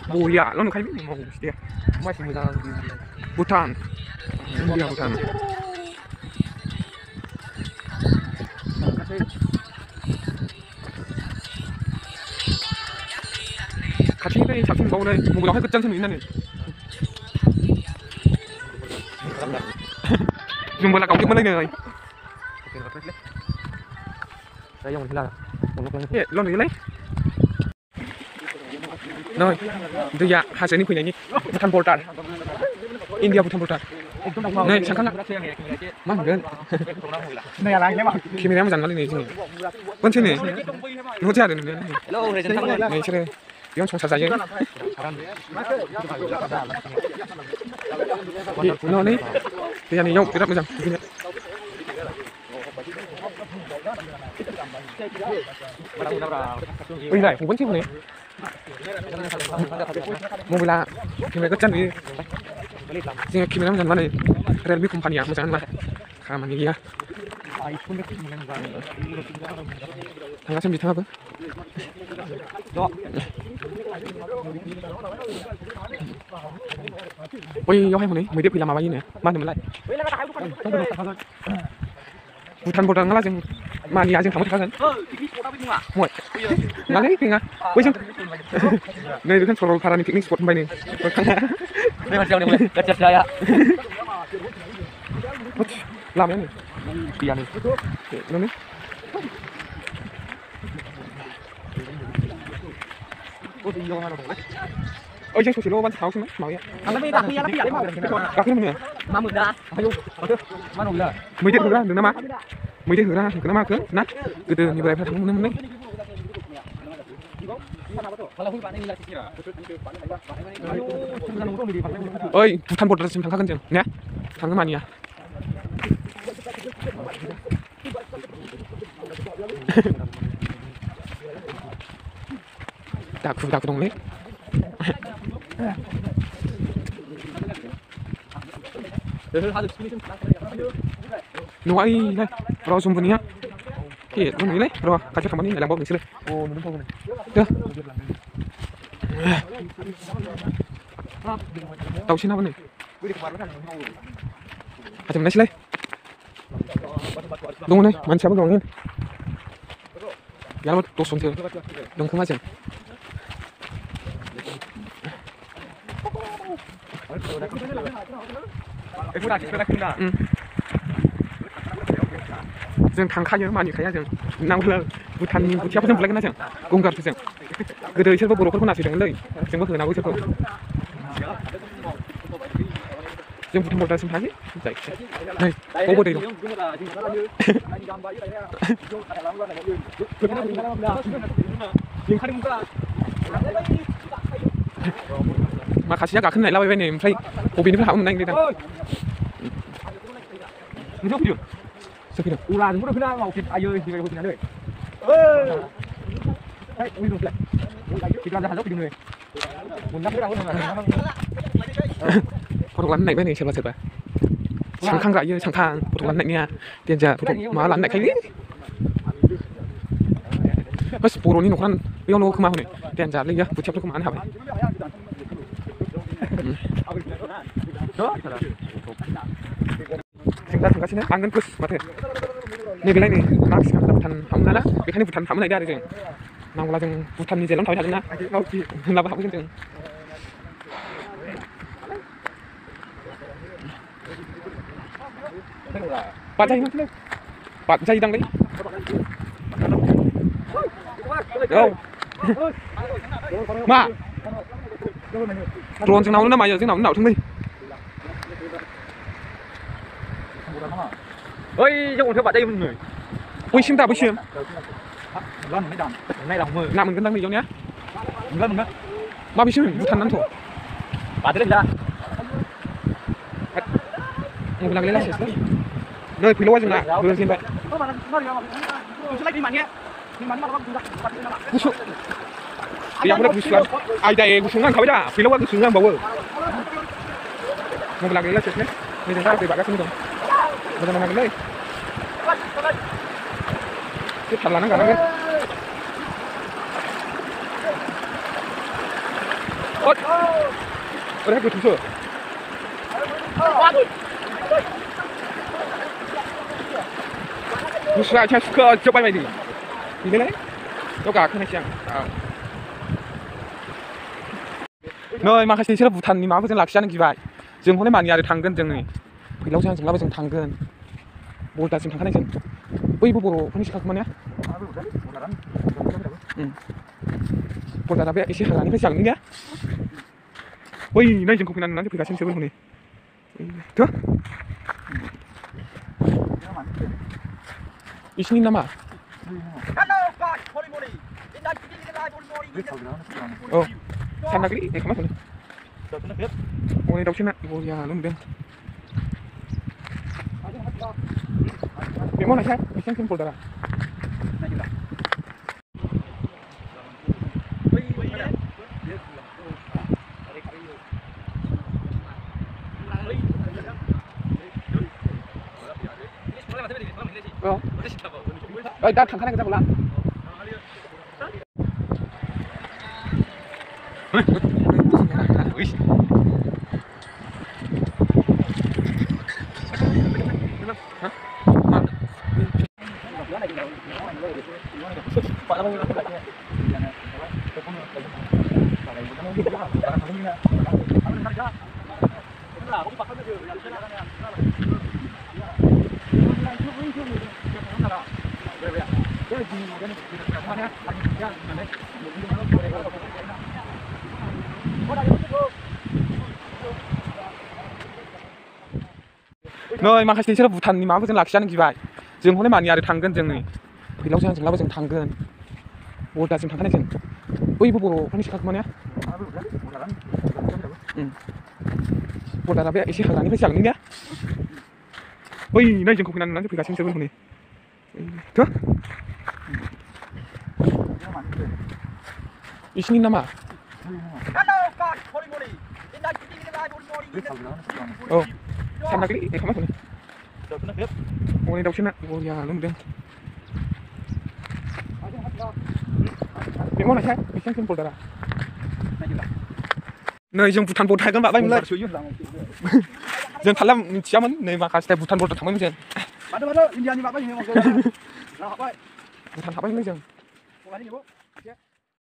Buya, lo nukay mo dia. Mas mo lang Bhutan. India Bhutan. 같이 해 작품 먹으래. 뭐 할 끝장 좀 있나네. Dùng vừa là cổng cái bên đây này. Đây dùng thì là lon này lấy. Rồi, bây giờ hai sẽ đi khuyên này nhỉ. Bhutan Bhutan. India Bhutan Bhutan. Này chẳng khăn lắm. Má mình đơn. Này là anh nhé bạn. Khi mình em dần nó lên này chứ. Vẫn trên này. Nó chơi được nữa. Hello, này chơi đây. Yang trong sasa je. Nó này. Bây giờ này nhông, cái đắp bây giờ. Ui này, cũng vẫn chưa này. Mau bila kita kerja ni, sehingga kita macam mana, relmi company macam mana, kami ni ya. Tengah macam apa? Ôi, yêu hay không đấy? Mới tiếp thì làm bao nhiêu này? Mang thì mới lại. Bhutan Bhutan ngala jeng mania jeng kamu kan? Muat. Ngala ini tinggal. Oi jeng. Nih itu kan soal parani piknik spot mbak ini. Ini masih yang ini kerja saya. Lama ini. Iya nih. Ini. Ôi jeng sushi lo ban tháo xuống màu vậy. Anh lấy đặt đi đấy mà. Đặt cái này. Mà mực đã. Ayo. Mà nổi là. Mới tiết ra đừng nó má. Mới tiết ra đừng nó má cứ nát. Từ từ như vậy phải thắng nó đấy. Ôi, thằng bột thằng khác hơn chừng nhé. Thằng cái màn nhỉ. Đặc cái đồng đấy. Nung ai này, rồi dùng vườn nhá. Thì luôn nghĩ đấy, rồi, cả cho thằng bạn đi làm bom mình xí đây. Ô, nó đúng không này. Được. Tàu xin nào bên này. À chấm này xí đây. Đúng rồi, mình sẽ bắt đầu lên. Giá mất tốt xuống chưa? Đúng không ai chừng. जों थांखायो मानिखाया जों नांगौ भुटाननि बुथियाफोर जों बुलायगोन ना जों गंगारफोर जों गोदो इसोरबो बर'फोरखौ नासयदोंमोनलै जोंबो होनांगौ इसोरखौ जों भुटान बर्डारसिम थांसै नै बावबो दै दं माखासेया गाखोनो नायलाबायबाय नै ओमफ्राय बबेनिफ्राय हाबनो मोननाय नंदों Sekitar. Ulah, semua dah kena mau kita ayo di bawah sini deh. Hei, ui dulu. Kita dah halus di sini. Mundak dah pun enggak. Produk lan này bên này serba serba. Sang khang gak ye, sang khang. Produk lan này nia. Tiền jar produk ma lan này kali. Mas puro ni nukran. Yang lo kemana ni? Tiền jar lagi ya. Buciap tu kemana habis? Kasihnya angin plus mati. Ini bila ini nak sekarang Bhutan hamna lah. Bikin Bhutan hamna ada je. Nang ulah jeng Bhutan ni jalan tahu tak na. Lapa apa jeng. Pak Jai mana? Pak Jai dang đấy. Đâu? Ma. Drone jeng nào nó mà giờ jeng nào thằng đi. Ôi, trong theo bạn đây người. Ui, xin ta bữa chiều. Lần mấy đòn, nay lòng mười. Làm mình cân tăng đi cho nhé. Lần mình đó. Ba bữa chiều mình thành ăn thủ. Bà tới lên ra. Một lần lấy lại sét. Nơi phi lô dừng lại, đưa xin vậy. Yang mana busuan? Ada yang busuan kau dah. Phi lô cái busuan bawa. Một lần lấy lại sét nhé. Mình ra từ bạn các sinh rồi. Bây giờ mình làm cái này. Cái thằng là nó cả đấy. Ở đây có thủ sở. Musa cha suka coba main ini. Ini lah. Coba kena siang. Nơi mà khai Vũ Thần thì máu với lạc sang kỳ vậy. Dừng hôm nay màn nhà được thằng gần dừng này. Thì lâu sang dừng lâu dừng thằng gần. Bố ta dừng thằng này dừng. Ui bố không biết kemana ya? Bố ta tapi isi halangi phải chẳng nữa. Ui, này dừng kopinan nanti aplikasi seven ini. Tuh. Isini nama. Oh, sana kali, kemana tuh? Oh, ini dokternya. Oh ya, lu mending. Mau nanya, bisa simpul darah. Dah thằng này kita pulang. Nơi mà khai Vũ Thần thì máu với lạc sang kỳ vậy. Dừng hôm nay màn nhà được thằng gần dừng này. Thì lâu sang dừng lâu dừng thằng gần. Bố ta dừng thằng này dừng. Ui bố không biết kemana ya? Bố ta tapi isi halangi phải chẳng nữa. Ui, này dừng kopinan nanti aplikasi seven ini. Tuh. Isini nama. Oh, sana kali, kemana tuh? Oh, ini dokternya. Oh ya, lu mending. Mau nanya, bisa simpul darah. Nơi dừng Vũ Thần Bồ Thái các bạn bay lên. Dừng thật là chia mấn, nơi mà cái Vũ Thần Bồ Thái thằng mấy dừng. Bắt India như bạn bao nhiêu? Vũ Thần thằng mấy dừng.